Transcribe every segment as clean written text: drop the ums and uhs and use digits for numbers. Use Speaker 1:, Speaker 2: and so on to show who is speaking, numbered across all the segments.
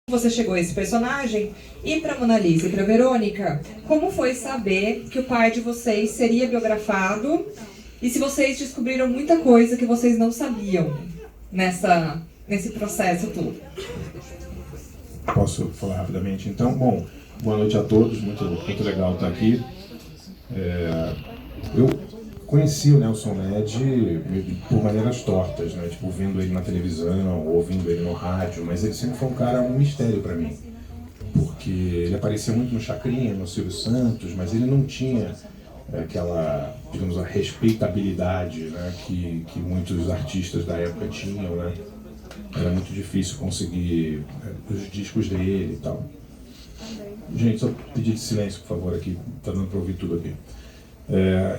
Speaker 1: Você chegou a esse personagem, e para Mona Lisa e para Verônica, como foi saber que o pai de vocês seria biografado e se vocês descobriram muita coisa que vocês não sabiam nesse processo todo?
Speaker 2: Posso falar rapidamente? Então, bom, boa noite a todos, muito legal estar aqui. Eu conheci o Nelson Ned por maneiras tortas, né? Tipo, vendo ele na televisão, ouvindo ele no rádio, mas ele sempre foi um mistério para mim. Porque ele aparecia muito no Chacrinha, no Silvio Santos, mas ele não tinha aquela, digamos, a respeitabilidade, né, que muitos artistas da época tinham, né? Era muito difícil conseguir os discos dele e tal. Gente, só pedir de silêncio, por favor, aqui, tá dando para ouvir tudo aqui.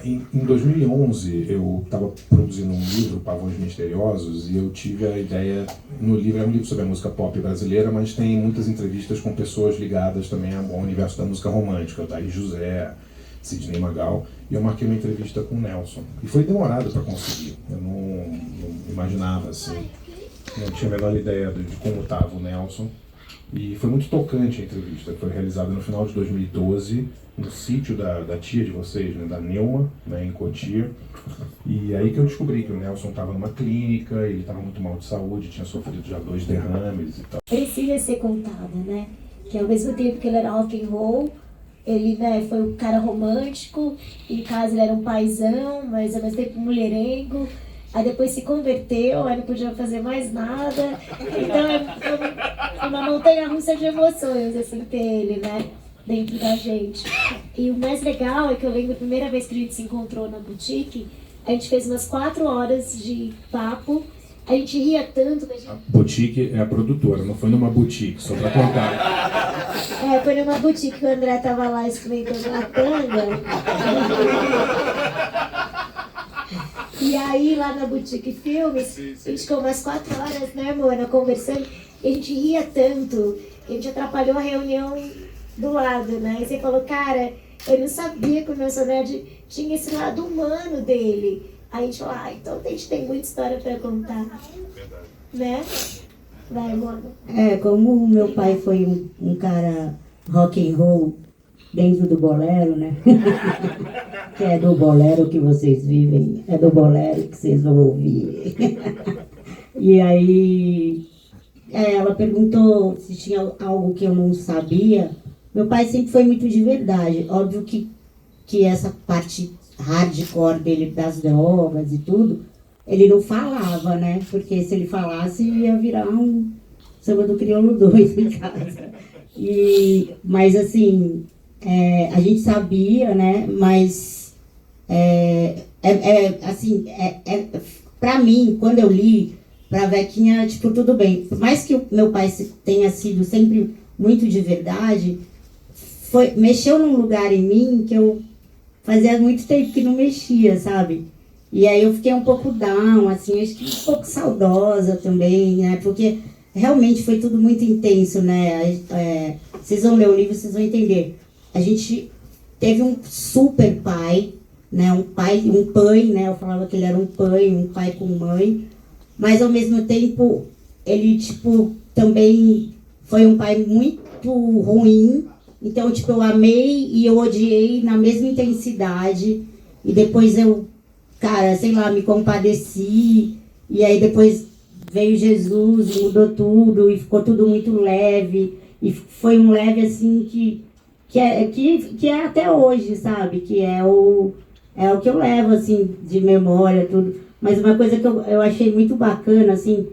Speaker 2: Em 2011, eu estava produzindo um livro, Pavões Misteriosos, e eu tive a ideia, no livro, é um livro sobre a música pop brasileira, mas tem muitas entrevistas com pessoas ligadas também ao universo da música romântica, Daí José, Sidney Magal, e eu marquei uma entrevista com o Nelson. E foi demorado para conseguir, eu não imaginava, assim, não tinha a menor ideia de como estava o Nelson. E foi muito tocante a entrevista, foi realizada no final de 2012, no sítio da tia de vocês, né, da Neuma, né, em Cotia. E aí que eu descobri que o Nelson estava numa clínica, ele estava muito mal de saúde, tinha sofrido já 2 derrames e tal.
Speaker 3: Precisa ser contada, né? Que ao mesmo tempo que ele era rock and roll, ele, né, foi um cara romântico, em casa ele era um paizão, mas ao mesmo tempo mulherengo. Aí depois se converteu, aí não podia fazer mais nada. Então é uma montanha-russa de emoções, assim, ter ele, né, dentro da gente. E o mais legal é que eu lembro a primeira vez que a gente se encontrou na boutique, a gente fez umas 4 horas de papo, a gente ria tanto que a gente...
Speaker 2: A boutique é a produtora, não foi numa boutique, só pra contar.
Speaker 3: Foi numa boutique que o André tava lá experimentando a tanga. E aí, lá na Boutique Filmes, a gente ficou umas 4 horas, né, Mona, conversando, e a gente ria tanto, a gente atrapalhou a reunião do lado, né? E você falou, cara, eu não sabia que o Nelson Ned tinha esse lado humano dele. Aí a gente falou, então a gente tem muita história pra contar, né? Vai, Mona.
Speaker 4: Como o meu pai foi um cara rock and roll dentro do bolero, né? Que é do bolero que vocês vivem, é do bolero que vocês vão ouvir. E aí, ela perguntou se tinha algo que eu não sabia. Meu pai sempre foi muito de verdade. Óbvio que essa parte hardcore dele, das drogas e tudo, ele não falava, né? Porque se ele falasse, ia virar um Samba do Crioulo 2 em casa. Mas assim, a gente sabia, né? Mas pra mim, quando eu li, pra Vequinha, tipo, tudo bem. Por mais que o meu pai tenha sido sempre muito de verdade, mexeu num lugar em mim que eu fazia muito tempo que não mexia, sabe? E aí eu fiquei um pouco down, assim, acho que um pouco saudosa também, né? Porque realmente foi tudo muito intenso, né? Vocês vão ler o livro, vocês vão entender. A gente teve um super pai, né? Um pai, né? Eu falava que ele era um pai com mãe. Mas, ao mesmo tempo, ele, tipo, também foi um pai muito ruim. Então, tipo, eu amei e eu odiei na mesma intensidade. E depois eu, cara, sei lá, me compadeci. E aí depois veio Jesus e mudou tudo. E ficou tudo muito leve. E foi um leve, assim, que é até hoje, sabe? Que é o que eu levo, assim, de memória, tudo. Mas uma coisa que eu achei muito bacana, assim,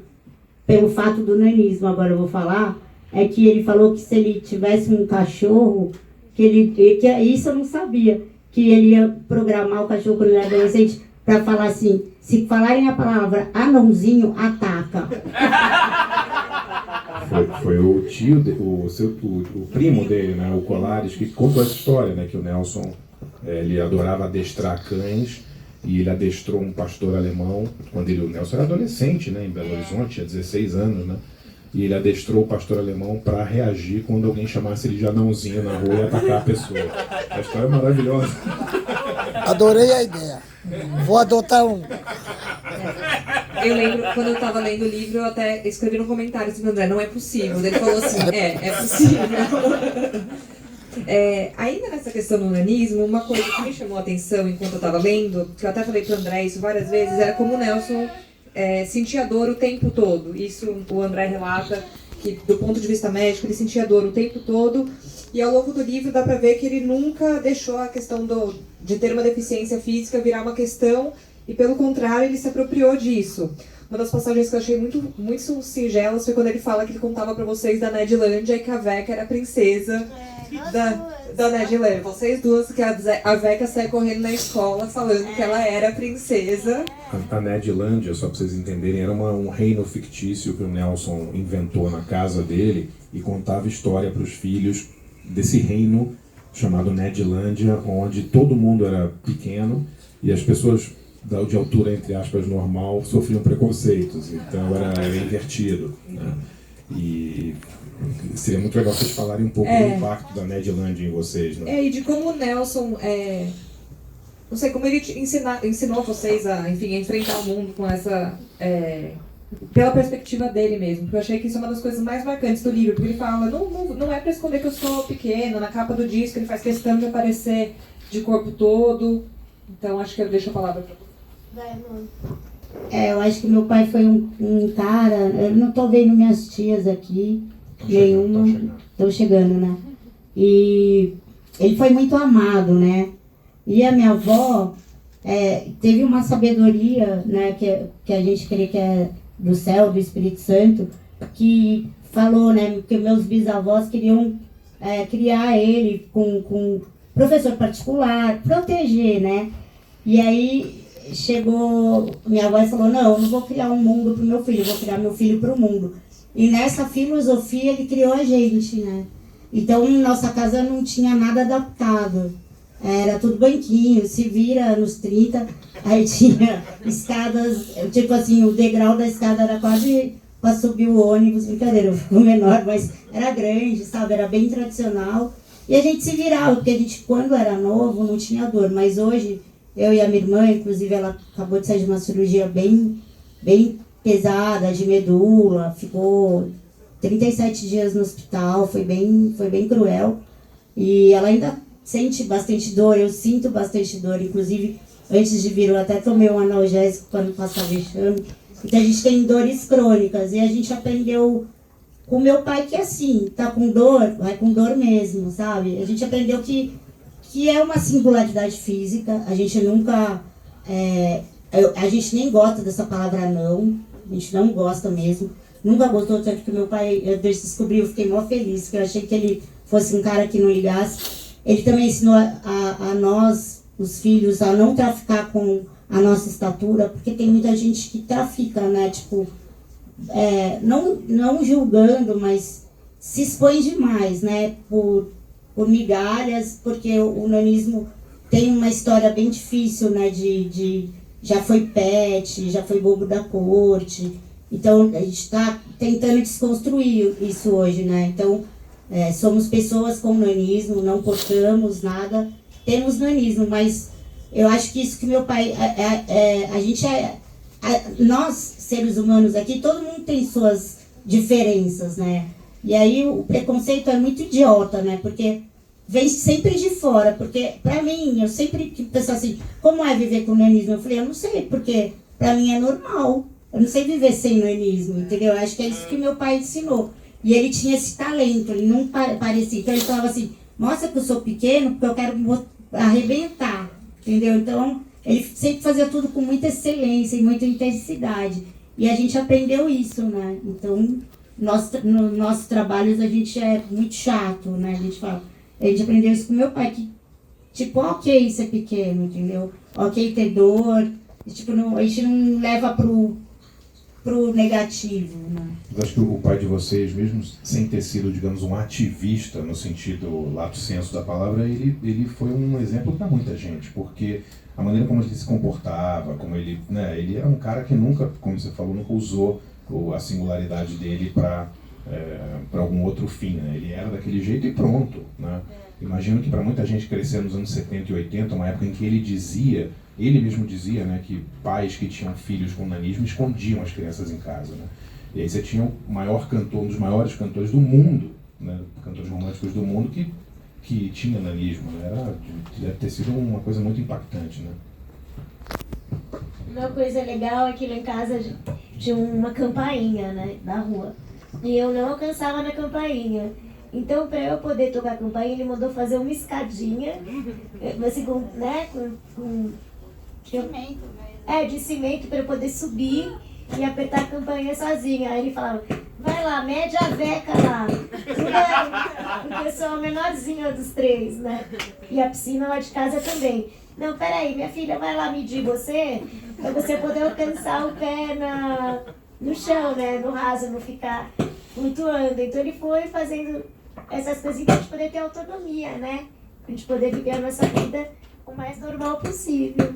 Speaker 4: pelo fato do nanismo, agora eu vou falar, é que ele falou que se ele tivesse um cachorro, isso eu não sabia, que ele ia programar o cachorro quando ele era adolescente para falar assim, se falarem a palavra anãozinho, ataca.
Speaker 2: Foi o tio, o primo dele, né, o Colares, que contou essa história, né, que o Nelson, ele adorava adestrar cães, e ele adestrou um pastor alemão, quando o Nelson era adolescente, né, em Belo Horizonte, tinha 16 anos, né, e ele adestrou o pastor alemão para reagir quando alguém chamasse ele de anãozinho na rua e atacar a pessoa. A história é maravilhosa.
Speaker 5: Adorei a ideia. Vou adotar um.
Speaker 1: Eu lembro, quando eu tava lendo o livro, eu até escrevi no comentário assim, André, não é possível. Ele falou assim, é possível. Ainda nessa questão do nanismo, uma coisa que me chamou a atenção enquanto eu tava lendo, que eu até falei pro André isso várias vezes, era como o Nelson sentia dor o tempo todo. Isso o André relata, que do ponto de vista médico, ele sentia dor o tempo todo. E ao longo do livro dá pra ver que ele nunca deixou a questão de ter uma deficiência física virar uma questão, e pelo contrário, ele se apropriou disso. Uma das passagens que eu achei muito, muito singelas foi quando ele fala que ele contava pra vocês da Nedlândia e que a Veca era a princesa da Nedlândia. Vocês duas, que a Veca saia correndo na escola falando que ela era a princesa.
Speaker 2: A Nedlândia, só pra vocês entenderem, era um reino fictício que o Nelson inventou na casa dele e contava história para os filhos desse reino chamado Nedlândia, onde todo mundo era pequeno e as pessoas de altura, entre aspas, normal, sofriam preconceitos, então era invertido, né? E seria muito legal vocês falarem um pouco do impacto da Nedlândia em vocês, né?
Speaker 1: E de como o Nelson, não sei, como ele ensinou vocês a enfrentar o mundo com essa... pela perspectiva dele mesmo, porque eu achei que isso é uma das coisas mais marcantes do livro, porque ele fala, não é pra esconder que eu sou pequeno, na capa do disco ele faz questão de aparecer de corpo todo, então acho que eu deixo a palavra pra você.
Speaker 4: Eu acho que meu pai foi um cara, eu não tô vendo minhas tias aqui, nenhuma, estão chegando, né? E ele foi muito amado, né? E a minha avó teve uma sabedoria, né, que a gente crê que é do céu, do Espírito Santo, que falou, né, que meus bisavós queriam criar ele com professor particular, proteger, né? E aí chegou minha avó e falou, não, eu não vou criar um mundo pro meu filho, eu vou criar meu filho pro mundo. E nessa filosofia ele criou a gente, né? Então nossa casa não tinha nada adaptado. Era tudo banquinho, se vira nos 30, aí tinha escadas, tipo assim, o degrau da escada era quase para subir o ônibus, brincadeira, ficou menor, mas era grande, sabe? Era bem tradicional. E a gente se virava, porque a gente, quando era novo, não tinha dor, mas hoje, eu e a minha irmã, inclusive ela acabou de sair de uma cirurgia bem pesada, de medula, ficou 37 dias no hospital, foi bem cruel. E ela ainda sente bastante dor, eu sinto bastante dor, inclusive antes de vir eu até tomei um analgésico para não passar vexame. Então a gente tem dores crônicas e a gente aprendeu com meu pai que assim, tá com dor, vai com dor mesmo, sabe? A gente aprendeu que é uma singularidade física, a gente nunca... a gente nem gosta dessa palavra não, a gente não gosta mesmo. Nunca gostou, tanto que meu pai, eu descobri, eu fiquei mó feliz, porque eu achei que ele fosse um cara que não ligasse. Ele também ensinou a nós, os filhos, a não traficar com a nossa estatura, porque tem muita gente que trafica, né? Tipo, não julgando, mas se expõe demais, né? Por migalhas, porque o nanismo tem uma história bem difícil, né? Já foi pet, já foi bobo da corte. Então, a gente está tentando desconstruir isso hoje, né? Então, somos pessoas com nanismo, não portamos nada, temos nanismo, mas eu acho que isso que meu pai... nós, seres humanos aqui, todo mundo tem suas diferenças, né? E aí o preconceito é muito idiota, né? Porque vem sempre de fora, porque pra mim, eu sempre penso assim, como é viver com nanismo? Eu falei, eu não sei, porque pra mim é normal. Eu não sei viver sem nanismo, entendeu? Eu acho que é isso que meu pai ensinou. E ele tinha esse talento, ele não parecia. Então ele falava assim, mostra que eu sou pequeno, porque eu quero arrebentar, entendeu? Então ele sempre fazia tudo com muita excelência e muita intensidade. E a gente aprendeu isso, né? Então, nos nossos trabalhos a gente é muito chato, né? A gente aprendeu isso com meu pai, que tipo, ok ser pequeno, entendeu? Ok ter dor, tipo, a gente não leva pro negativo, né?
Speaker 2: Eu acho que o pai de vocês, mesmo sem ter sido, digamos, um ativista no sentido lato sensu da palavra, ele foi um exemplo para muita gente, porque a maneira como ele se comportava, como ele, né, ele era um cara que nunca, como você falou, nunca usou a singularidade dele para algum outro fim, né? Ele era daquele jeito e pronto, né? Imagino que para muita gente crescer nos anos 70 e 80, uma época em que ele mesmo dizia, né, que pais que tinham filhos com nanismo escondiam as crianças em casa, né? E aí você tinha o maior cantor, um dos maiores cantores do mundo, né, cantores românticos do mundo que tinha nanismo, né? Deve ter sido uma coisa muito impactante, né?
Speaker 3: Uma coisa legal é que lá em casa tinha uma campainha, né, na rua. E eu não alcançava na campainha. Então, para eu poder tocar a campainha, ele mandou fazer uma escadinha, assim, com cimento, de cimento, para eu poder subir e apertar a campainha sozinha. Aí ele falava, vai lá, mede a veca lá. Porque eu sou a menorzinha dos três, né? E a piscina lá de casa também. Não, peraí, minha filha, vai lá medir você, para você poder alcançar o pé no chão, né? No raso, não ficar flutuando. Então ele foi fazendo essas coisas para a gente poder ter autonomia, né? Para a gente poder viver a nossa vida o mais normal possível.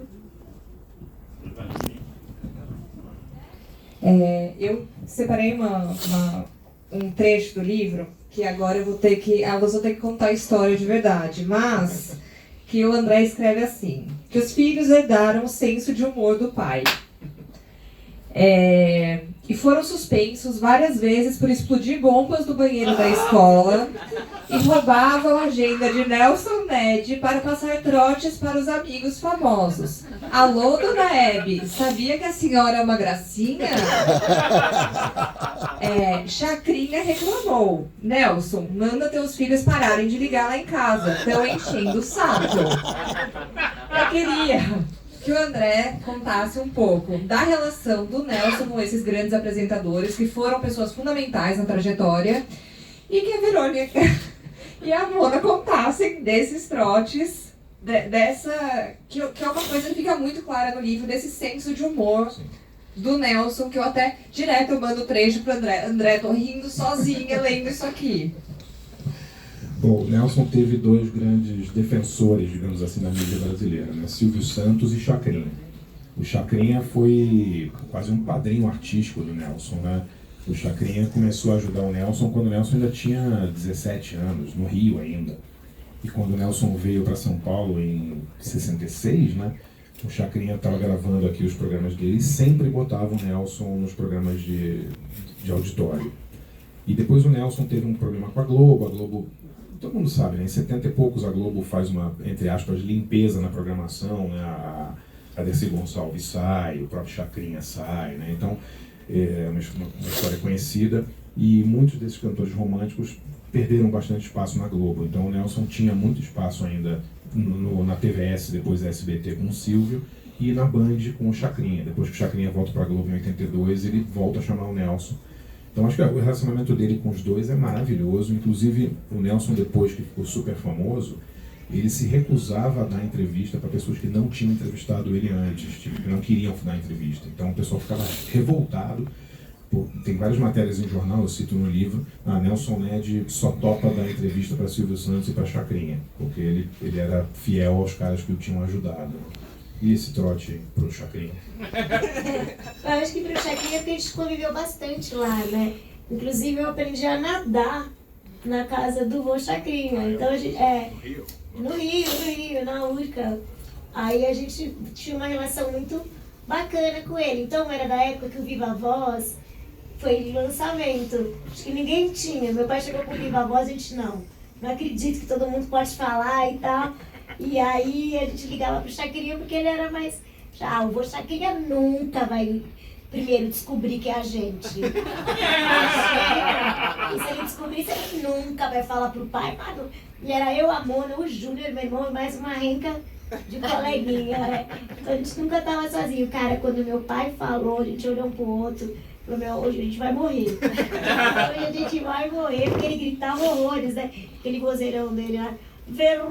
Speaker 1: Eu separei um trecho do livro que agora eu vou ter que contar a história de verdade, mas que o André escreve assim, que os filhos herdaram o senso de humor do pai. E foram suspensos várias vezes por explodir bombas do banheiro da escola e roubavam a agenda de Nelson Ned para passar trotes para os amigos famosos. Alô, dona Hebe, sabia que a senhora é uma gracinha? Chacrinha reclamou. Nelson, manda teus filhos pararem de ligar lá em casa, estão enchendo o saco. Eu queria que o André contasse um pouco da relação do Nelson com esses grandes apresentadores que foram pessoas fundamentais na trajetória e que a Verônica e a Mona contassem desses trotes, que é uma coisa que fica muito clara no livro, desse senso de humor do Nelson, que eu até direto eu mando trecho pro André. André, tô rindo sozinha lendo isso aqui.
Speaker 2: Bom, o Nelson teve dois grandes defensores, digamos assim, da mídia brasileira, né? Silvio Santos e Chacrinha. O Chacrinha foi quase um padrinho artístico do Nelson, né? O Chacrinha começou a ajudar o Nelson quando o Nelson ainda tinha 17 anos, no Rio ainda. E quando o Nelson veio para São Paulo em 66, né? O Chacrinha estava gravando aqui os programas dele e sempre botava o Nelson nos programas de auditório. E depois o Nelson teve um problema com a Globo, todo mundo sabe, né? Em 70 e poucos a Globo faz uma, entre aspas, limpeza na programação, né? A Dercy Gonçalves sai, o próprio Chacrinha sai, né? Então, é uma história conhecida e muitos desses cantores românticos perderam bastante espaço na Globo. Então o Nelson tinha muito espaço ainda na TVS, depois da SBT com o Silvio, e na Band com o Chacrinha. Depois que o Chacrinha volta para a Globo em 82, ele volta a chamar o Nelson. Então acho que o relacionamento dele com os dois é maravilhoso. Inclusive o Nelson, depois que ficou super famoso, ele se recusava a dar entrevista para pessoas que não tinham entrevistado ele antes, que não queriam dar entrevista. Então o pessoal ficava revoltado. Tem várias matérias em jornal, eu cito no livro, Nelson Ned só topa dar entrevista para Silvio Santos e para Chacrinha, porque ele era fiel aos caras que o tinham ajudado. E esse trote pro Chacrinha?
Speaker 3: Eu acho que pro Chacrinha porque a gente conviveu bastante lá, né? Inclusive eu aprendi a nadar na casa do vô Chacrinha. Então a gente, no Rio, na Urca. Aí a gente tinha uma relação muito bacana com ele. Então era da época que o Viva Voz foi lançamento. Acho que ninguém tinha. Meu pai chegou com o Viva Voz, a gente não acredito que todo mundo pode falar e tal. E aí a gente ligava pro Chacrinha porque ele era mais... o vô Chacrinha nunca vai primeiro descobrir que é a gente. E se ele descobrisse, ele nunca vai falar pro pai. Mano, e era eu, a Mona, o Júnior, meu irmão, e mais uma renca de coleguinha, né? Então a gente nunca tava sozinho. Cara, quando meu pai falou, a gente olhou um pro outro, falou, hoje a gente vai morrer. Hoje a gente vai morrer, porque ele gritava horrores, né? Aquele vozeirão dele lá. Verônica,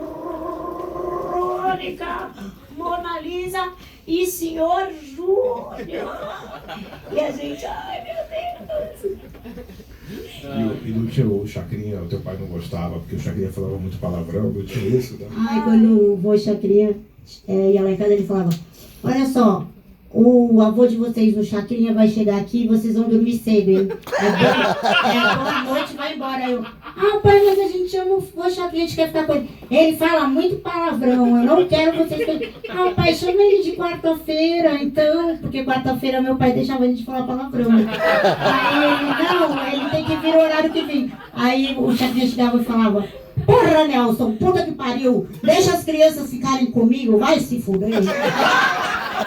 Speaker 3: Mona Lisa e Senhor Júnior. E a gente, ai meu Deus.
Speaker 2: E não tirou o Chacrinha, o teu pai não gostava, porque o Chacrinha falava muito palavrão, não tinha isso, né?
Speaker 4: Ai, quando o vô Chacrinha ia lá em casa, ele falava, olha só, o avô de vocês, o Chacrinha, vai chegar aqui e vocês vão dormir cedo, hein? Boa noite, vai embora. Aí eu, pai, mas a gente ama o Chacrinha, a gente quer ficar com ele. Ele fala muito palavrão, eu não quero vocês... pai, chama ele de quarta-feira, então, porque quarta-feira meu pai deixava a gente falar palavrão. Aí ele, não, ele tem que vir o horário que vem. Aí o Chacrinha chegava e falava, porra, Nelson, puta que pariu, deixa as crianças ficarem comigo, vai se fuder.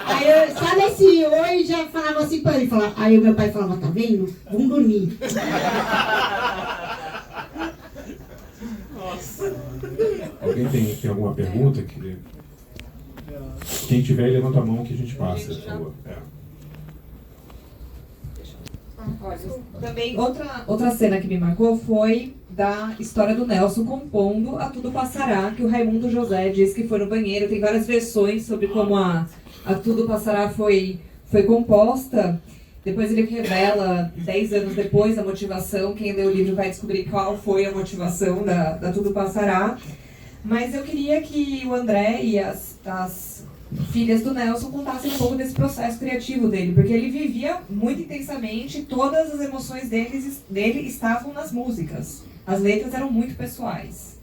Speaker 4: Aí eu, sabe esse oi, já falava assim pra ele, falava, aí o meu pai falava, tá vendo? Vamos dormir.
Speaker 2: Alguém tem alguma pergunta? Quem tiver, levanta a mão que a gente passa, por favor.
Speaker 1: Olha, também outra cena que me marcou foi da história do Nelson compondo A Tudo Passará, que o Raimundo José diz que foi no banheiro. Tem várias versões sobre como a Tudo Passará foi composta. Depois ele revela, 10 anos depois, a motivação. Quem lê o livro vai descobrir qual foi a motivação da Tudo Passará. Mas eu queria que o André e as filhas do Nelson contassem um pouco desse processo criativo dele, porque ele vivia muito intensamente, todas as emoções dele estavam nas músicas. As letras eram muito pessoais.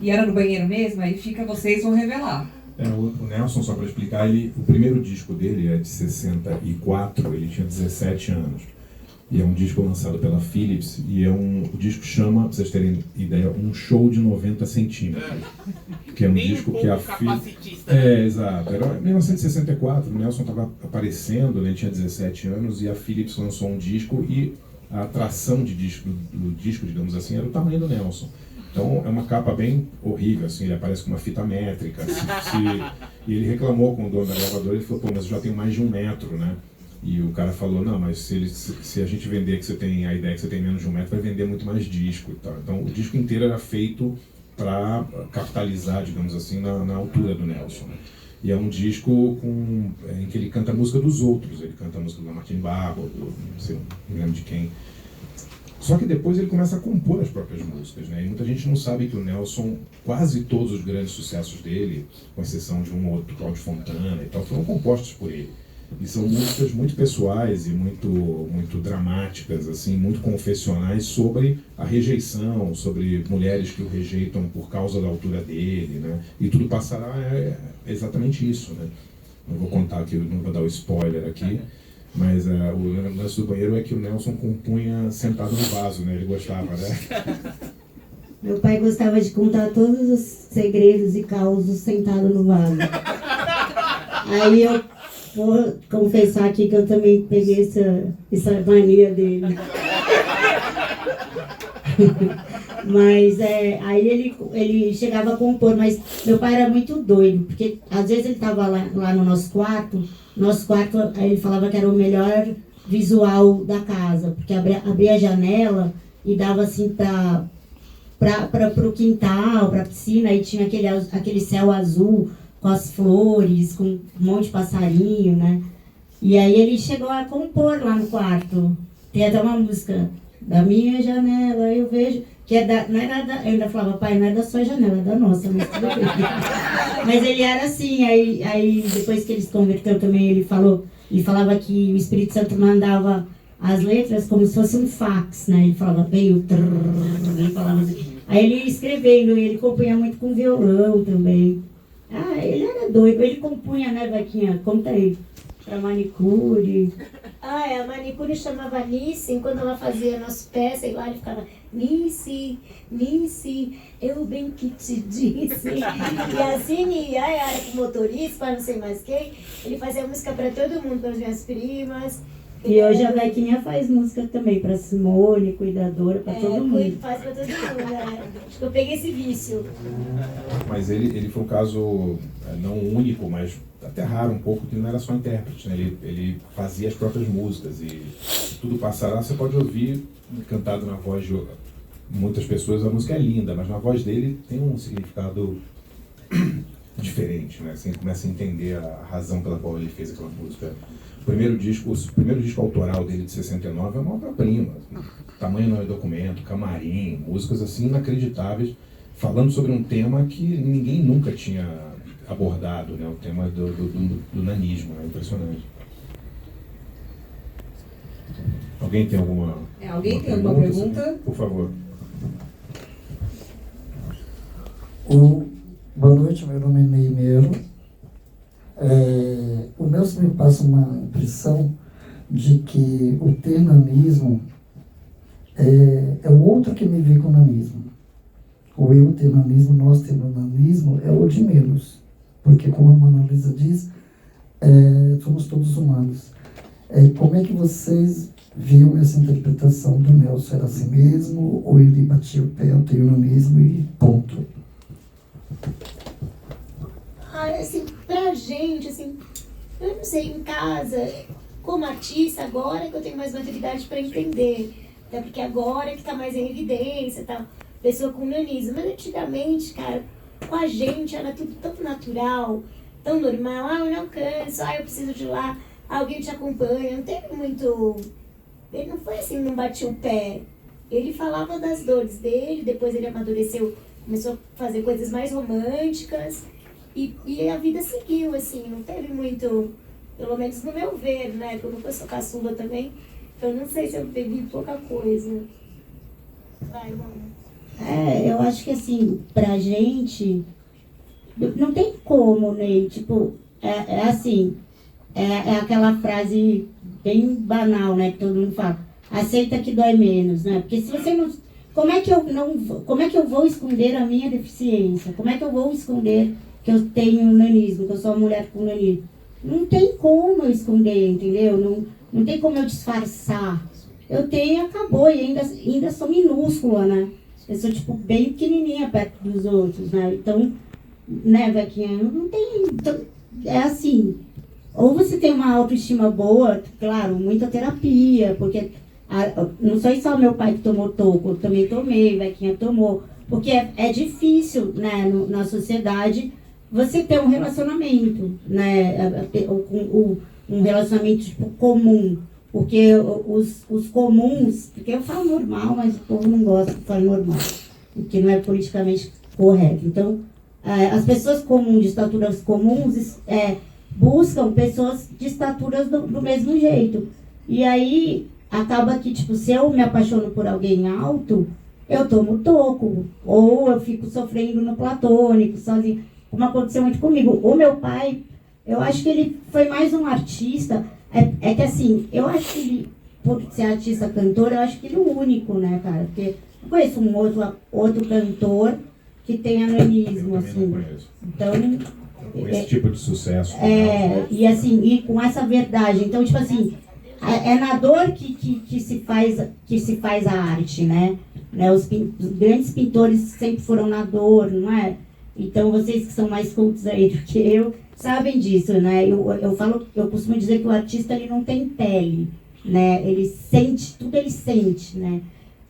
Speaker 1: E era no banheiro mesmo, aí vocês vão revelar.
Speaker 2: O Nelson, só para explicar, o primeiro disco dele é de 64, ele tinha 17 anos. E é um disco lançado pela Philips, e o disco chama, para vocês terem ideia, Um Show de 90 centímetros. Que é um disco que a Philips... exato. Era 1964, o Nelson estava aparecendo, ele tinha 17 anos, e a Philips lançou um disco, e a atração do disco, digamos assim, era o tamanho do Nelson. Então é uma capa bem horrível, assim, ele aparece com uma fita métrica. E ele reclamou com o dono da gravadora, ele falou, pô, mas eu já tenho mais de 1 metro, né? E o cara falou, não, mas se a gente vender que você tem a ideia que você tem menos de 1 metro, vai vender muito mais disco e tal. Então o disco inteiro era feito para capitalizar, digamos assim, na altura do Nelson. E é um disco em que ele canta a música dos outros, ele canta a música do Martin Barro, não sei, não lembro de quem. Só que depois ele começa a compor as próprias músicas, né? E muita gente não sabe que o Nelson, quase todos os grandes sucessos dele, com exceção de um ou outro, Cláudio Fontana e tal, foram compostos por ele. E são músicas muito pessoais e muito dramáticas, assim, muito confessionais sobre a rejeição, sobre mulheres que o rejeitam por causa da altura dele, né? E Tudo Passará é exatamente isso, né? Não vou contar aqui, não vou dar o spoiler aqui, mas o lance do banheiro é que o Nelson compunha sentado no vaso, né? Ele gostava, né?
Speaker 4: Meu pai gostava de contar todos os segredos e causos sentado no vaso. Aí eu vou confessar aqui que eu também peguei essa mania dele. Mas aí ele chegava a compor, mas meu pai era muito doido, porque às vezes ele estava lá no nosso quarto, aí ele falava que era o melhor visual da casa, porque abria a janela e dava assim para o quintal, para a piscina, e tinha aquele céu azul com as flores, com um monte de passarinho, né? E aí ele chegou a compor lá no quarto. Tem até uma música, da minha janela eu vejo, que não era eu ainda falava, pai, não é da sua janela, é da nossa, mas tudo bem. Mas ele era assim, aí depois que ele se converteu também, ele falava que o Espírito Santo mandava as letras como se fosse um fax, né? Ele falava, veio, ele falava assim. Aí ele escrevendo, ele compunha muito com violão também. Ele era doido, ele compunha, né, Vaquinha? Conta aí. Pra manicure.
Speaker 3: A manicure chamava Nice, quando ela fazia a nossa peça, igual ele ficava, Nice, eu bem que te disse. E assim, era com motorista, para não sei mais quem, ele fazia música pra todo mundo, para as minhas primas.
Speaker 4: E hoje a Vaquinha faz música também pra Simone, cuidadora, pra todo mundo.
Speaker 3: Faz pra todo mundo, Acho que eu peguei esse vício.
Speaker 2: Mas ele foi um caso não único, mas até raro um pouco, que não era só intérprete, né? Ele fazia as próprias músicas e Tudo Passará, você pode ouvir cantado na voz de muitas pessoas, a música é linda, mas na voz dele tem um significado diferente, né? Você começa a entender a razão pela qual ele fez aquela música. O primeiro disco autoral dele de 69 é uma obra-prima. Tamanho Não é Documento, Camarim, músicas assim inacreditáveis, falando sobre um tema que ninguém nunca tinha abordado, né? O tema do nanismo, é impressionante. Alguém tem alguma
Speaker 1: Alguém tem alguma pergunta?
Speaker 2: Por favor.
Speaker 5: Boa noite, meu nome é Ney Melo. O Nelson me passa uma impressão de que o ter nanismo é o outro que me vê com nanismo. O eu ter nanismo, nós temos nanismo, é o de menos. Porque, como a Mona Lisa diz, somos todos humanos. Como é que vocês viam essa interpretação do Nelson? Era assim mesmo? Ou ele batia o pé, eu tenho nanismo e ponto?
Speaker 3: Assim, pra gente, assim, eu não sei, em casa, como artista, agora que eu tenho mais maturidade pra entender. Até porque agora que tá mais em evidência e tal, pessoa com nanismo. Mas antigamente, cara, com a gente era tudo tão natural, tão normal. Eu não canso, eu preciso de ir lá, alguém te acompanha. Não teve muito... Ele não foi assim, não batia o pé. Ele falava das dores dele, depois ele amadureceu, começou a fazer coisas mais românticas. E a vida seguiu, assim, não teve muito, pelo menos no meu ver, né? Porque eu sou caçula também, eu não sei se eu bebi pouca coisa. Vai, mano.
Speaker 4: Eu acho que assim, pra gente, não tem como, né? Tipo, assim, é aquela frase bem banal, né? Que todo mundo fala, aceita que dói menos, né? Porque se você não... Como é que eu vou esconder a minha deficiência? Como é que eu vou esconder que eu tenho nanismo, que eu sou uma mulher com nanismo? Não tem como eu esconder, entendeu? Não tem como eu disfarçar. Eu tenho e acabou, e ainda sou minúscula, né? Eu sou, tipo, bem pequenininha perto dos outros, né? Então, né, Vequinha, não tem... Então, é assim, ou você tem uma autoestima boa, claro, muita terapia, porque não foi só meu pai que tomou toco, eu também tomei, Vequinha tomou, porque é difícil, né, na sociedade, você ter um relacionamento, né, um relacionamento tipo, comum, porque os comuns, porque eu falo normal, mas o povo não gosta de falar normal, porque não é politicamente correto. Então, as pessoas comuns, de estaturas comuns, buscam pessoas de estaturas do mesmo jeito. E aí, acaba que, tipo, se eu me apaixono por alguém alto, eu tomo toco, ou eu fico sofrendo no platônico, sozinho. Como aconteceu muito comigo. O meu pai, eu acho que ele foi mais um artista. É que assim, eu acho que ele, por ser artista cantor, eu acho que ele é o único, né, cara? Porque eu conheço um outro cantor que tem nanismo, assim.
Speaker 2: Não conheço.
Speaker 4: Então,
Speaker 2: com esse tipo de sucesso.
Speaker 4: E assim, e com essa verdade. Então, tipo assim, é na dor que se faz a arte, né? Os grandes pintores sempre foram na dor, não é? Então, vocês que são mais cultos aí do que eu, sabem disso, né? Eu costumo dizer que o artista, ele não tem pele, né? Ele sente, tudo ele sente, né?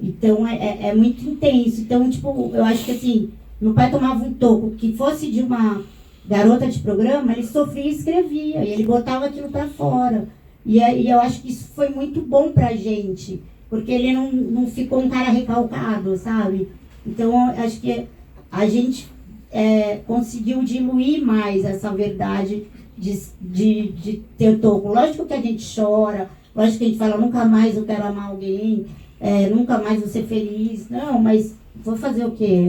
Speaker 4: Então, é muito intenso. Então, tipo, eu acho que assim, meu pai tomava um toco que fosse de uma garota de programa, ele sofria e escrevia, e ele botava aquilo pra fora. E eu acho que isso foi muito bom pra gente, porque ele não ficou um cara recalcado, sabe? Então, eu acho que a gente conseguiu diluir mais essa verdade de ter toco. Lógico que a gente chora, lógico que a gente fala, nunca mais eu quero amar alguém, nunca mais vou ser feliz. Não, mas vou fazer o quê?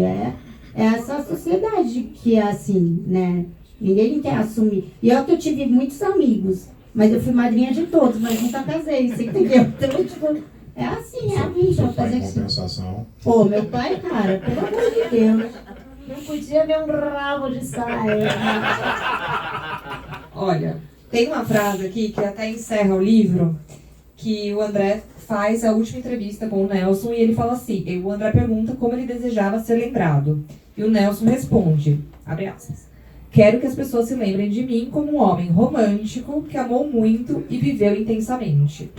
Speaker 4: É essa sociedade que é assim, né? Ninguém quer assumir. E eu tive muitos amigos, mas eu fui madrinha de todos, mas nunca casei, você entendeu? Então, tipo, é assim, é a vida.
Speaker 2: Fazer compensação.
Speaker 4: Pô, meu pai, cara, pelo amor de Deus, não podia ver um rabo de saia.
Speaker 1: Olha, tem uma frase aqui que até encerra o livro, que o André faz a última entrevista com o Nelson e ele fala assim, o André pergunta como ele desejava ser lembrado. E o Nelson responde, abre aspas, quero que as pessoas se lembrem de mim como um homem romântico que amou muito e viveu intensamente.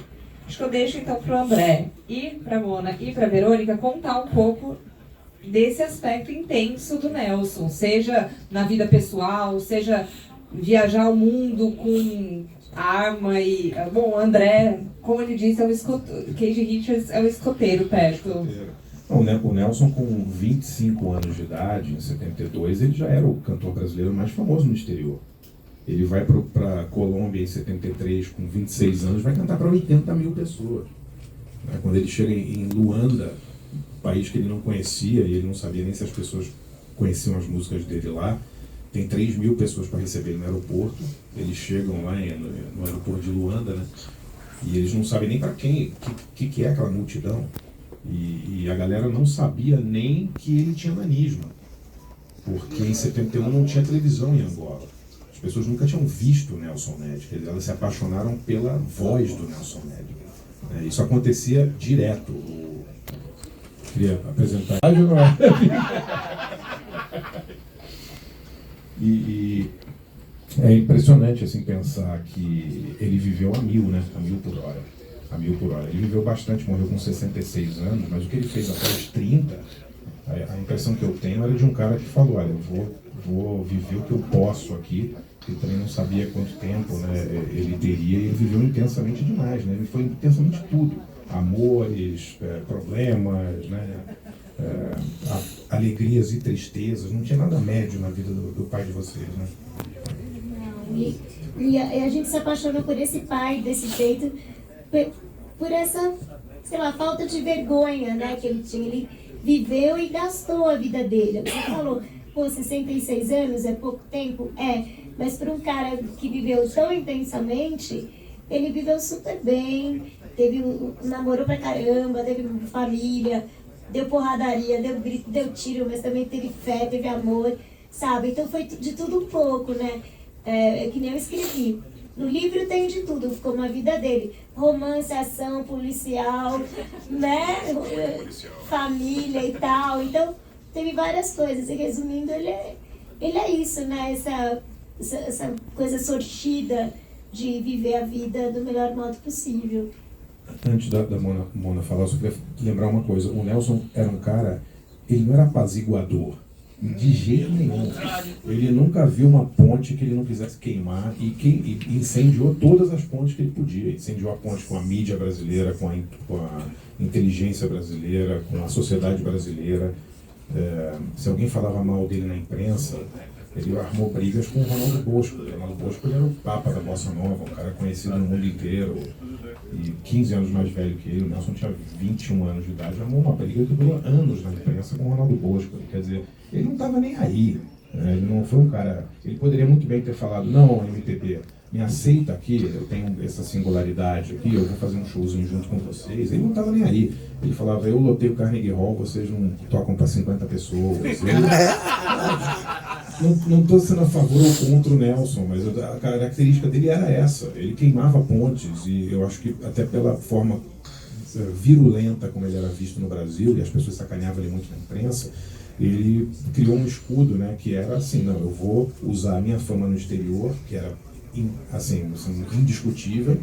Speaker 1: Acho que eu deixo então para o André e para a Mona e para a Verônica contar um pouco desse aspecto intenso do Nelson, seja na vida pessoal, seja viajar o mundo com arma e... Bom, o André, como ele disse, é um escoteiro, Keith Richards é um escoteiro perto.
Speaker 2: O Nelson, com 25 anos de idade, em 72, ele já era o cantor brasileiro mais famoso no exterior. Ele vai para a Colômbia em 73, com 26 anos, vai cantar para 80 mil pessoas. né? Quando ele chega em Luanda, país que ele não conhecia, e ele não sabia nem se as pessoas conheciam as músicas dele lá, tem 3 mil pessoas para receber ele no aeroporto. Eles chegam lá no aeroporto de Luanda, né? E eles não sabem nem para quem, que é aquela multidão. E a galera não sabia nem que ele tinha nanismo, porque em 71 não tinha televisão em Angola. As pessoas nunca tinham visto o Nelson Ned, elas se apaixonaram pela voz do Nelson Ned. Isso acontecia direto. Queria apresentar. E é impressionante assim pensar que ele viveu a 1000, né? A 1000 por hora. A 1000 por hora. Ele viveu bastante, morreu com 66 anos, mas o que ele fez até os 30, a impressão que eu tenho era de um cara que falou, olha, eu vou viver o que eu posso aqui. Ele também não sabia quanto tempo, né, ele teria, e ele viveu intensamente demais, né? Ele foi intensamente tudo. Amores, problemas, né? Alegrias e tristezas. Não tinha nada médio na vida do pai de vocês, né?
Speaker 3: E a gente se apaixonou por esse pai desse jeito, por essa, sei lá, falta de vergonha, né, que ele tinha. Ele viveu e gastou a vida dele. Você falou, pô, 66 anos é pouco tempo? Mas para um cara que viveu tão intensamente, ele viveu super bem, namorou pra caramba, teve família, deu porradaria, deu grito, deu tiro, mas também teve fé, teve amor, sabe? Então foi de tudo um pouco, né? É que nem eu escrevi. No livro tem de tudo, como a vida dele. Romance, ação, policial, né? Família e tal. Então, teve várias coisas. E resumindo, ele é isso, né? Essa coisa sortida de viver a vida do melhor modo possível.
Speaker 2: Antes da Mona falar, eu só queria lembrar uma coisa. O Nelson era um cara, ele não era apaziguador, de jeito nenhum. Ele nunca viu uma ponte que ele não quisesse queimar e incendiou todas as pontes que ele podia. Incendiou a ponte com a mídia brasileira, com a inteligência brasileira, com a sociedade brasileira. Se alguém falava mal dele na imprensa, ele armou brigas com o Ronaldo Bosco. O Ronaldo Bosco era o papa da Bossa Nova, um cara conhecido no mundo inteiro, e 15 anos mais velho que ele. O Nelson tinha 21 anos de idade, armou uma briga que durou anos na imprensa com o Ronaldo Bosco. Quer dizer, ele não estava nem aí, né? Ele não foi um cara... Ele poderia muito bem ter falado, não, MTB, me aceita aqui, eu tenho essa singularidade aqui, eu vou fazer um showzinho junto com vocês. Ele não estava nem aí. Ele falava, eu lotei o Carnegie Hall, vocês não tocam para 50 pessoas. Não estou sendo a favor ou contra o Nelson, mas a característica dele era essa. Ele queimava pontes, e eu acho que até pela forma virulenta como ele era visto no Brasil, e as pessoas sacaneavam ele muito na imprensa, ele criou um escudo, né, que era assim, não, eu vou usar a minha fama no exterior, que era assim, indiscutível,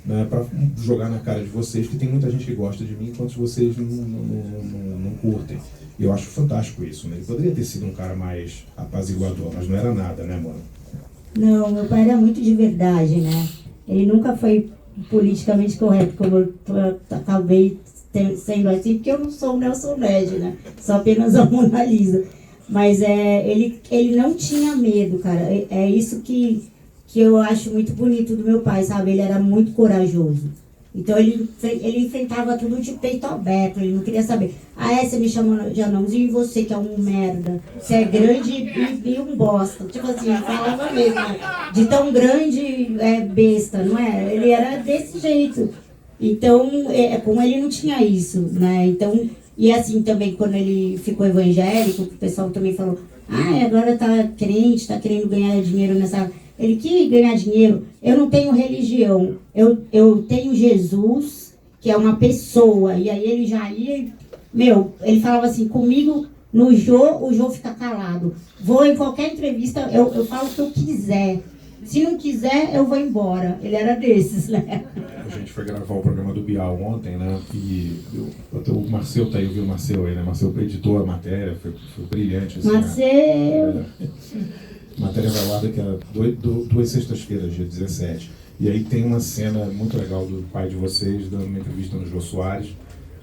Speaker 2: né, para jogar na cara de vocês, que tem muita gente que gosta de mim, enquanto vocês não curtem. E eu acho fantástico isso, né? Ele poderia ter sido um cara mais apaziguador, mas não era nada, né, mano?
Speaker 4: Não, meu pai era muito de verdade, né? Ele nunca foi politicamente correto, como eu acabei sendo assim, porque eu não sou o Nelson Ned, né? Sou apenas a Mona Lisa. Mas ele não tinha medo, cara. É isso que eu acho muito bonito do meu pai, sabe? Ele era muito corajoso. Então ele enfrentava tudo de peito aberto, ele não queria saber. Você me chamou de anãozinho, e você que é um merda. Você é grande e um bosta. Tipo assim, falava mesmo, né? De tão grande besta, não é? Ele era desse jeito. Então, como ele não tinha isso, né? Então, e assim também quando ele ficou evangélico, o pessoal também falou, agora tá crente, tá querendo ganhar dinheiro nessa... Ele quis ganhar dinheiro. Eu não tenho religião. Eu tenho Jesus, que é uma pessoa. E aí ele já ia... ele falava assim, comigo, no Jô, o Jô fica calado. Vou em qualquer entrevista, eu falo o que eu quiser. Se não quiser, eu vou embora. Ele era desses, né?
Speaker 2: A gente foi gravar o programa do Bial ontem, né? E o Marcel tá aí, eu vi o Marcel aí, né? Marcel editou a matéria, foi brilhante. Assim,
Speaker 4: Marcel...
Speaker 2: Né? Matéria gravada que era 2 sextas-feiras, dia 17. E aí tem uma cena muito legal do pai de vocês dando uma entrevista no Jô Soares,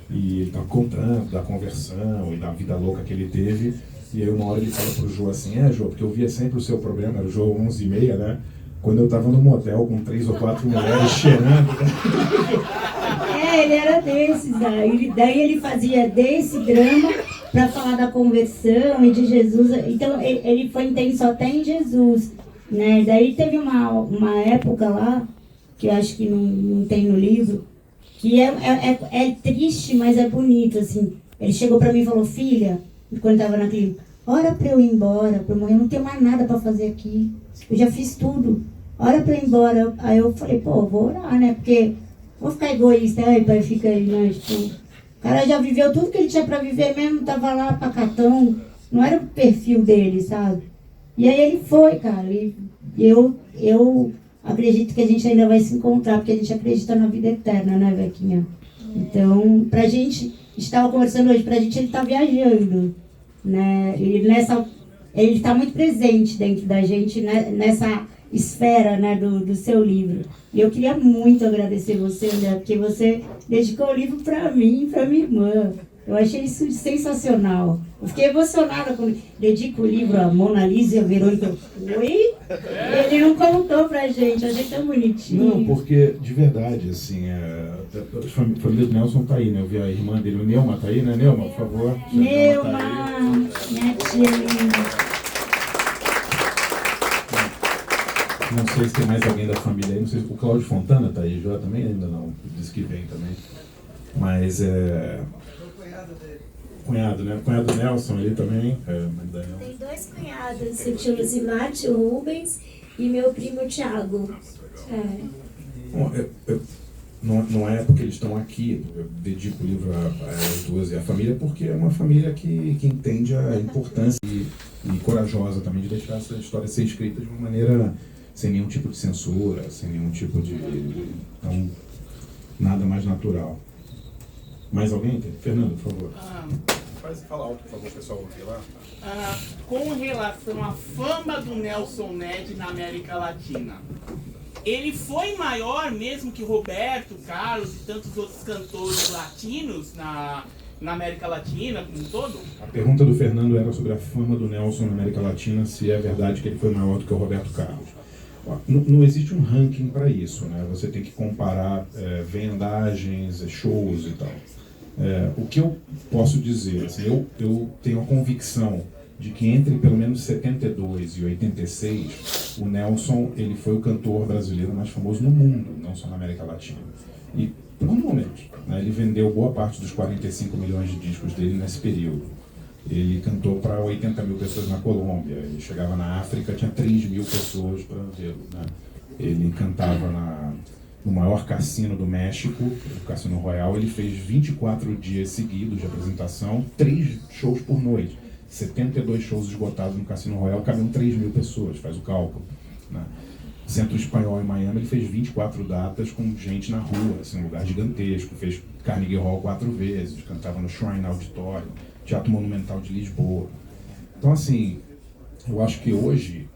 Speaker 2: e ele tá contando da conversão e da vida louca que ele teve. E aí uma hora ele fala pro Jô assim, Jô, porque eu via sempre o seu programa, era o Jô 11h30, né? Quando eu tava no motel com 3 ou 4 mulheres cheirando.
Speaker 4: ele era desses. Daí ele fazia desse drama para falar da conversão e de Jesus. Então ele foi intenso até em Jesus, né? Daí teve uma época lá, que eu acho que não tem no livro, que é triste, mas é bonito, assim. Ele chegou para mim e falou: filha, quando estava na clínica, ora para eu ir embora, para eu morrer, eu não tenho mais nada para fazer aqui. Eu já fiz tudo. Ora para eu ir embora. Aí eu falei: pô, vou orar, né? Porque vou ficar egoísta. Aí pai, fica aí, né? Tipo, o cara já viveu tudo que ele tinha para viver mesmo, tava lá pacatão. Não era o perfil dele, sabe? E aí ele foi, cara. E eu acredito que a gente ainda vai se encontrar, porque a gente acredita na vida eterna, né, Vequinha? Então, pra gente, estava conversando hoje, pra gente ele tá viajando, né? Ele tá muito presente dentro da gente, né, nessa esfera, né, do seu livro. E eu queria muito agradecer você, André, porque você dedicou o livro pra mim e pra minha irmã. Eu achei isso sensacional. Eu fiquei emocionada quando dedico o livro a Mona Lisa e a Verônica. Oi? Ele não contou pra gente, achei tão bonitinho.
Speaker 2: Não, porque, de verdade, assim, a família do Nelson tá aí, né? Eu vi a irmã dele, o Neuma tá aí, né? Neuma, por favor.
Speaker 4: Neuma, minha tia linda.
Speaker 2: Não sei se tem mais alguém da família aí, não sei se o Cláudio Fontana tá aí já também, ainda não, disse que vem também. Mas cunhado, né? Cunhado do Nelson ali também.
Speaker 3: Tem dois cunhados, o tio Luzimar, tio Rubens e meu primo Thiago.
Speaker 2: Bom, não é porque eles estão aqui, eu dedico o livro às duas e à família, porque é uma família que entende a importância e corajosa também de deixar essa história ser escrita de uma maneira sem nenhum tipo de censura, sem nenhum tipo de... Então, nada mais natural. Mais alguém? Fernando, por favor. Fala alto, por favor, pessoal, ouvir lá.
Speaker 6: Com relação à fama do Nelson Ned na América Latina, ele foi maior mesmo que Roberto Carlos e tantos outros cantores latinos na América Latina como um todo?
Speaker 2: A pergunta do Fernando era sobre a fama do Nelson na América Latina, se é verdade que ele foi maior do que o Roberto Carlos. Não existe um ranking para isso, né? Você tem que comparar vendagens, shows e tal. O que eu posso dizer, assim, eu tenho a convicção de que entre pelo menos 72 e 86, o Nelson ele foi o cantor brasileiro mais famoso no mundo, não só na América Latina. E, normalmente, né, ele vendeu boa parte dos 45 milhões de discos dele nesse período. Ele cantou para 80 mil pessoas na Colômbia, ele chegava na África, tinha 3 mil pessoas para vê-lo, né? Ele cantava no maior cassino do México, o Cassino Royal. Ele fez 24 dias seguidos de apresentação, 3 shows por noite. 72 shows esgotados no Cassino Royal, cabiam 3 mil pessoas, faz o cálculo, né? Centro Espanhol em Miami, ele fez 24 datas com gente na rua, assim, um lugar gigantesco. Fez Carnegie Hall 4 vezes, cantava no Shrine Auditorium, Teatro Monumental de Lisboa. Então, assim, eu acho que hoje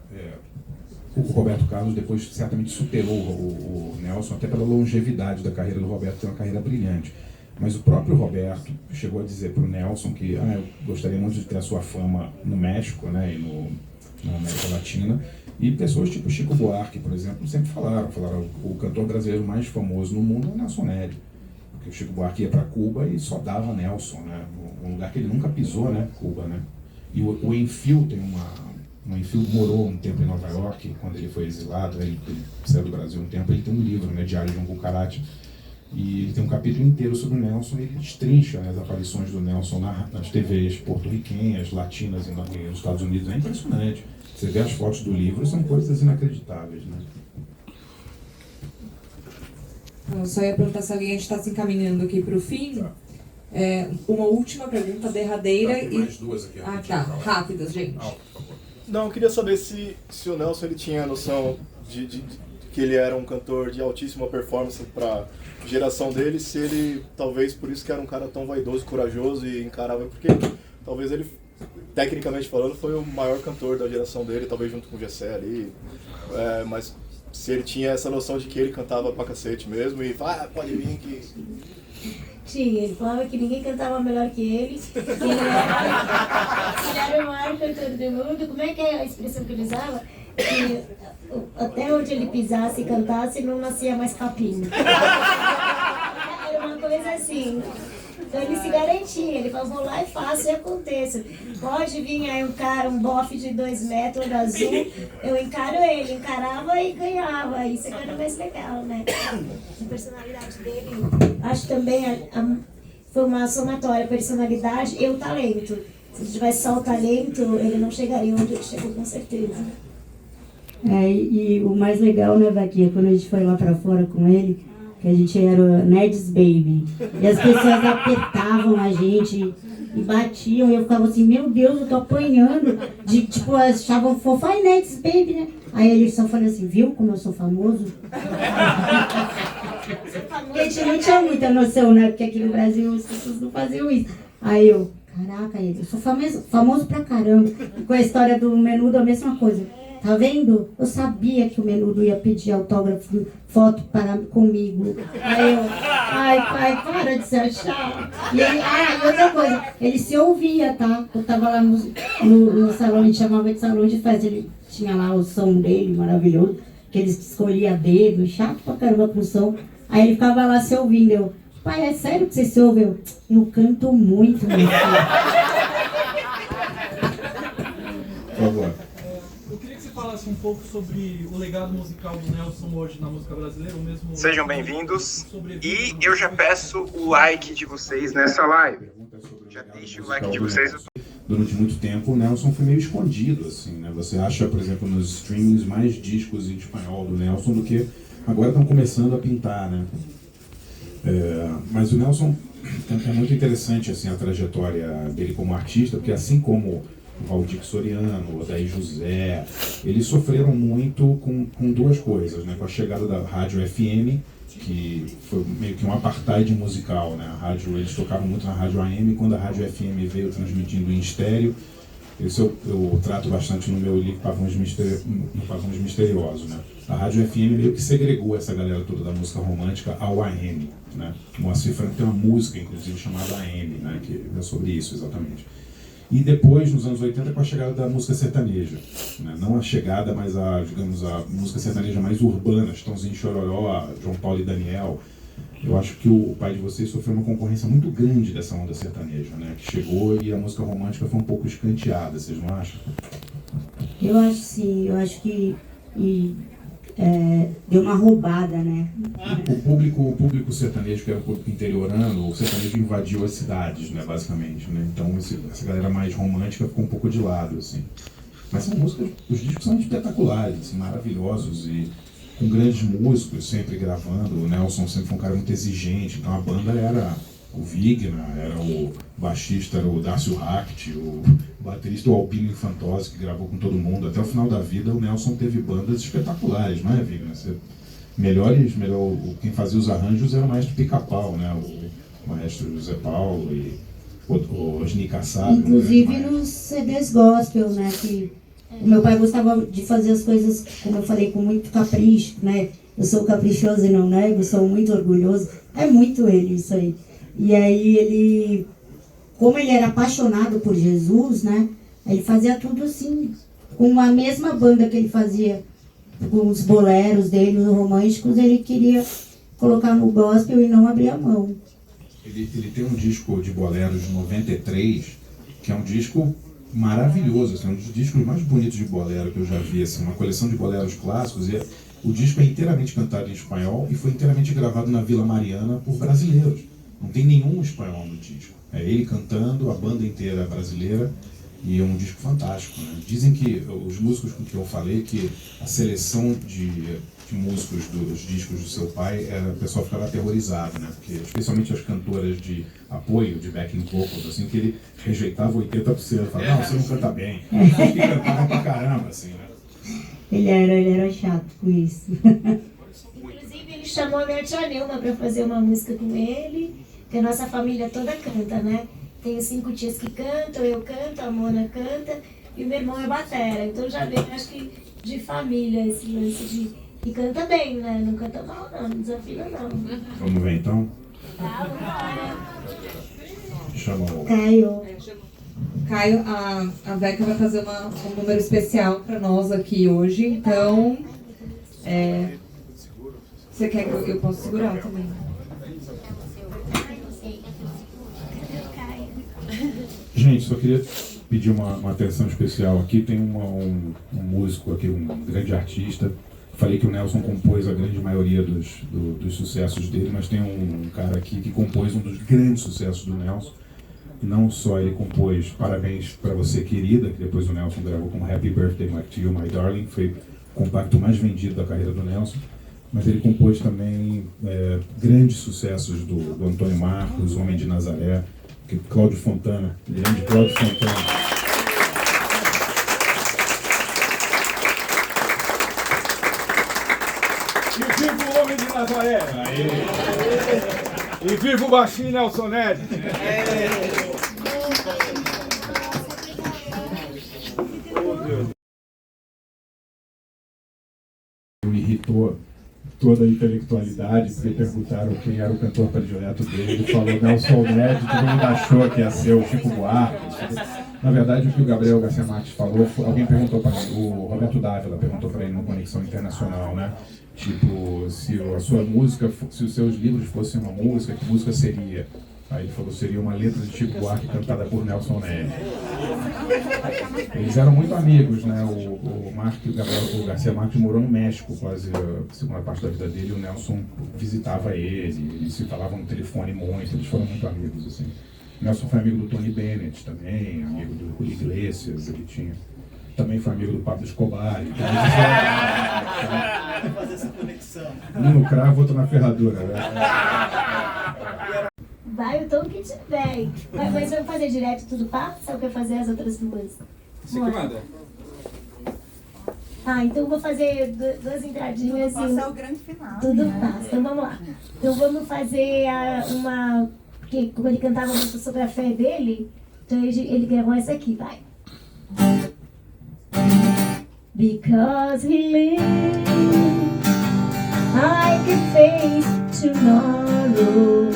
Speaker 2: o Roberto Carlos depois certamente superou o Nelson, até pela longevidade da carreira do Roberto, tem uma carreira brilhante. Mas o próprio Roberto chegou a dizer para o Nelson que eu gostaria muito de ter a sua fama no México, né, e na América Latina. E pessoas tipo Chico Buarque, por exemplo, sempre falaram o cantor brasileiro mais famoso no mundo é o Nelson Ned. Porque o Chico Buarque ia para Cuba e só dava Nelson, né, um lugar que ele nunca pisou, né, Cuba, né. E o Enfield tem o Enfield morou um tempo em Nova York, quando ele foi exilado, ele saiu do Brasil um tempo, ele tem um livro, né, Diário de um Cucarate, e ele tem um capítulo inteiro sobre o Nelson, e ele destrincha, né, as aparições do Nelson nas TVs porto-riquenhas, latinas e nos Estados Unidos. É impressionante. Você vê as fotos do livro, são coisas inacreditáveis, né?
Speaker 1: Eu só ia perguntar se alguém está se encaminhando aqui para o fim. Tá. Uma última pergunta, derradeira.
Speaker 2: Tem mais duas aqui.
Speaker 1: Tá. Rápidas, gente.
Speaker 2: Por favor.
Speaker 7: Não, eu queria saber se o Nelson ele tinha a noção de que ele era um cantor de altíssima performance para a geração dele, se ele, talvez por isso que era um cara tão vaidoso, corajoso e encarava, porque talvez ele, tecnicamente falando, foi o maior cantor da geração dele, talvez junto com o Gessé ali, mas se ele tinha essa noção de que ele cantava pra cacete mesmo e pode vir que...
Speaker 3: Tinha, ele falava que ninguém cantava melhor que ele, que ele era o maior cantor do mundo. Como é que é a expressão que ele usava? Que até onde ele pisasse e cantasse, não nascia mais capim. Era uma coisa assim. Então ele se garantia, ele falou, vou lá e faço e aconteça. Pode vir aí um cara, um bofe de 2 metros azul, eu encaro ele, encarava e ganhava. Isso que era mais legal, né? A personalidade dele, acho também foi uma somatória, personalidade e o talento. Se ele tivesse só o talento, ele não chegaria onde ele chegou, com certeza.
Speaker 4: E o mais legal, né, Vaquinha, quando a gente foi lá pra fora com ele, que a gente era o Ned's Baby. E as pessoas apertavam a gente e batiam. E eu ficava assim, meu Deus, eu tô apanhando. De, tipo, achavam fofo, ai, Ned's Baby, né? Aí ele só falou assim, viu como eu sou famoso? Porque a gente não tinha muita noção, né? Porque aqui no Brasil as pessoas não faziam isso. Aí eu, caraca, eu sou famoso pra caramba. E com a história do Menudo, a mesma coisa. Tá vendo? Eu sabia que o Menudo ia pedir autógrafo, foto comigo. Aí eu, ai pai, para de se achar. E ele, e outra coisa, ele se ouvia, tá? Eu tava lá no salão, a gente chamava de salão de festa, ele tinha lá o som dele, maravilhoso, que ele escolhia dedo, chato pra caramba com o som. Aí ele ficava lá se ouvindo, eu, pai, é sério que você se ouve? Eu canto muito, meu filho.
Speaker 2: Por favor.
Speaker 8: Falasse um pouco sobre o legado musical do Nelson hoje na música brasileira, ou mesmo...
Speaker 9: Sejam bem-vindos e eu já peço o like de vocês nessa live. Já deixe o like de vocês.
Speaker 2: Durante muito tempo o Nelson foi meio escondido, assim, né? Você acha, por exemplo, nos streamings mais discos em espanhol do Nelson do que agora estão começando a pintar, né? Mas o Nelson é muito interessante, assim, a trajetória dele como artista, porque assim como o Valdir Soriano, o Odair José, eles sofreram muito com duas coisas, né? Com a chegada da rádio FM, que foi meio que um apartheid musical, né? A rádio, eles tocavam muito na rádio AM, quando a rádio FM veio transmitindo em estéreo, isso eu trato bastante no meu livro Pavões Misteriosos, né? A rádio FM meio que segregou essa galera toda da música romântica ao AM, né? O Moacir Franco tem uma música, inclusive, chamada AM, né? Que é sobre isso, exatamente. E depois, nos anos 80, com a chegada da música sertaneja, né? Não a chegada, mas a música sertaneja mais urbana, Chitãozinho e Chororó, João Paulo e Daniel. Eu acho que o pai de vocês sofreu uma concorrência muito grande dessa onda sertaneja, né? Que chegou e a música romântica foi um pouco escanteada, vocês não acham?
Speaker 4: Eu acho sim, eu acho que deu uma roubada, né?
Speaker 2: O público sertanejo, que era o público interiorano, o sertanejo invadiu as cidades, né, basicamente, né? Então essa galera mais romântica ficou um pouco de lado, assim. Mas são músicas, os discos são espetaculares, assim, maravilhosos e com grandes músicos sempre gravando. O Nelson sempre foi um cara muito exigente, então a banda era o Vigna, era o baixista, era o Dácio Ract, o baterista, o Albino Infantosi, que gravou com todo mundo. Até o final da vida, o Nelson teve bandas espetaculares, não é, Vigna? Quem fazia os arranjos era o maestro Pica-Pau, né? O maestro José Paulo e o Osni Kassab.
Speaker 4: Inclusive nos CDs gospel, né? Que o meu pai gostava de fazer as coisas, como eu falei, com muito capricho, né? Eu sou caprichoso e não nego, sou muito orgulhoso. É muito ele isso aí. E aí ele, como ele era apaixonado por Jesus, né? Ele fazia tudo assim, com a mesma banda que ele fazia com os boleros dele, os românticos, ele queria colocar no gospel e não abrir a mão.
Speaker 2: Ele tem um disco de boleros de 93, que é um disco maravilhoso, assim, um dos discos mais bonitos de bolero que eu já vi, assim, uma coleção de boleros clássicos. E o disco é inteiramente cantado em espanhol e foi inteiramente gravado na Vila Mariana por brasileiros. Não tem nenhum espanhol no disco. É ele cantando, a banda inteira brasileira, e é um disco fantástico, né? Dizem que os músicos com que eu falei, que a seleção de músicos dos discos do seu pai, o pessoal ficava aterrorizado, né? Porque, especialmente as cantoras de apoio, de backing vocals, assim, que ele rejeitava 80%. Falava, não, você não canta bem. Vocês que cantavam pra caramba, assim, né?
Speaker 4: Ele era chato com isso.
Speaker 3: Inclusive, ele chamou a minha tia Nilma para fazer uma música com ele, que a nossa família toda canta, né? Tenho 5 tias que cantam, eu canto, a Mona canta e o meu irmão é batera. Então já vem, acho que, de família esse lance de... E canta bem, né? Não canta mal, não desafina, não.
Speaker 2: Vamos ver, então?
Speaker 3: Tá, vamos lá.
Speaker 2: Chama o...
Speaker 1: Caio, a Veca vai fazer um número especial para nós aqui hoje, então... Você quer que eu possa segurar também?
Speaker 2: gente, só queria pedir uma atenção especial aqui. Tem um músico aqui, um grande artista. Falei que o Nelson compôs a grande maioria dos sucessos dele, mas tem um cara aqui que compôs um dos grandes sucessos do Nelson. Não só ele compôs Parabéns Pra Você Querida, que depois o Nelson gravou como Happy Birthday to You, My Darling, foi o compacto mais vendido da carreira do Nelson, mas ele compôs também grandes sucessos do Antônio Marcos, Homem de Nazaré, Cláudio Fontana, grande Cláudio Fontana.
Speaker 10: E viva o Homem de Nazaré! E viva o baixinho Nelson Ned!
Speaker 2: Irritou toda a intelectualidade, porque perguntaram quem era o cantor predileto dele. Ele falou Nelson Ned, todo mundo achou que ia ser o Chico Buarque. Na verdade, o que o Gabriel Garcia Marques falou, alguém perguntou para ele, o Roberto Dávila perguntou para ele no Conexão Internacional, né? Tipo, se a sua música, se os seus livros fossem uma música, que música seria? Aí ele falou, seria uma letra de Chico Buarque cantada por Nelson Ned. Eles eram muito amigos, né? O Garcia Marques morou no México quase a segunda parte da vida dele, e o Nelson visitava ele, eles se falavam no telefone muito, eles foram muito amigos, assim. O Nelson foi amigo do Tony Bennett também, amigo do Julio Iglesias, ele tinha. Também foi amigo do Pablo Escobar. Então,
Speaker 11: fazer essa conexão.
Speaker 2: Um no cravo, outro na ferradura, né?
Speaker 3: Vai o tom que tiver. Mas vamos fazer direto tudo passa ou quer fazer as outras duas?
Speaker 10: Você que manda.
Speaker 3: Ah, então eu vou fazer duas entradinhas assim.
Speaker 12: Passar o grande final.
Speaker 3: Tudo passa. Então vamos lá. Então vamos fazer uma... Porque como ele cantava muito sobre a fé dele, então ele gravou essa aqui, vai. Because he lives, I can face tomorrow.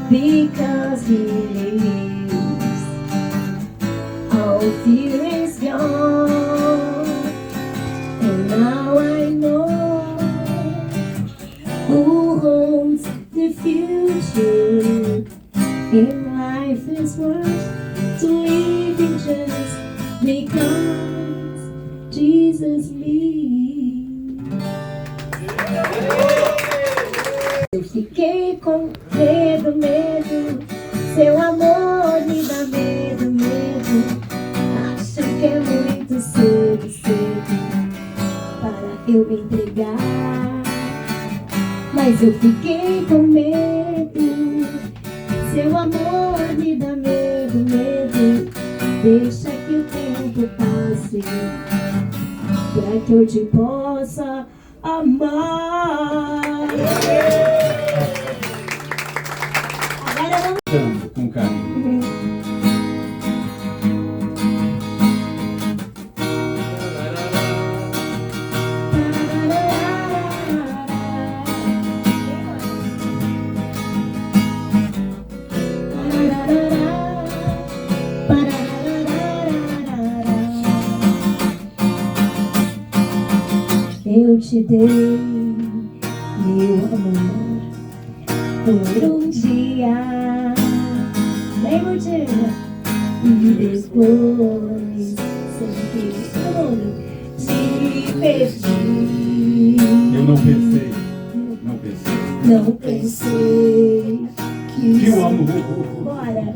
Speaker 3: Because he lives, all fear is gone. And now I know who holds the future. In life is worth to living just because Jesus lives. Eu fiquei com medo, seu amor me dá medo. Acho que é muito cedo para eu me entregar. Mas eu fiquei com medo, seu amor me dá medo. Deixa que o tempo passe, pra que eu te possa amar. Agora vamos...
Speaker 2: Com carinho.
Speaker 3: Eu te dei meu amor por um dia, nem um dia, e depois sem que te perdi.
Speaker 10: Eu não pensei
Speaker 3: que
Speaker 10: o amor
Speaker 3: bora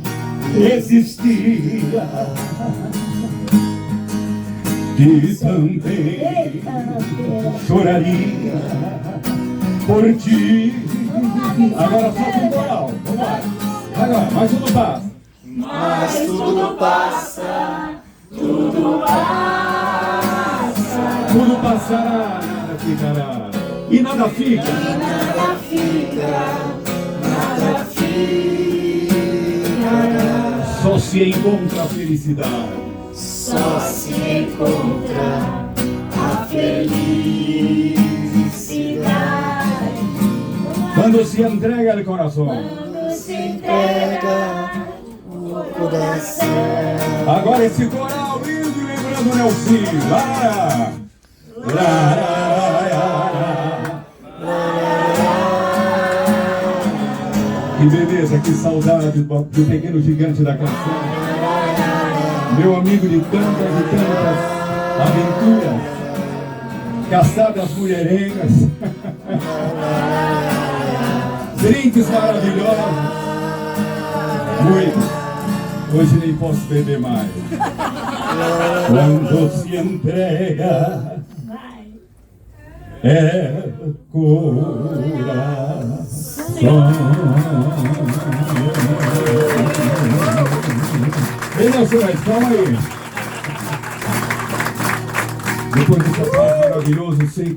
Speaker 10: existia. E também choraria por ti. Agora solta o coral, vamos lá. Agora, mas tudo passa.
Speaker 11: Mas tudo passa, tudo passa.
Speaker 10: Tudo passará, nada ficará. E nada fica.
Speaker 11: E nada fica, nada fica.
Speaker 10: Só se encontra a felicidade.
Speaker 11: Só se encontra a felicidade.
Speaker 10: Quando se entrega o coração.
Speaker 11: Quando se entrega o coração.
Speaker 10: Agora esse coral lindo e lembrando o Nelson. Lara, que beleza, que saudade do pequeno gigante da canção. meu amigo de tantas e tantas aventuras, caçadas mulherengas, drinks maravilhosos, muitos. Hoje nem posso beber mais. Quando se entrega é coração. Ei, Nelson, mas calma aí. Depois desse maravilhoso, sei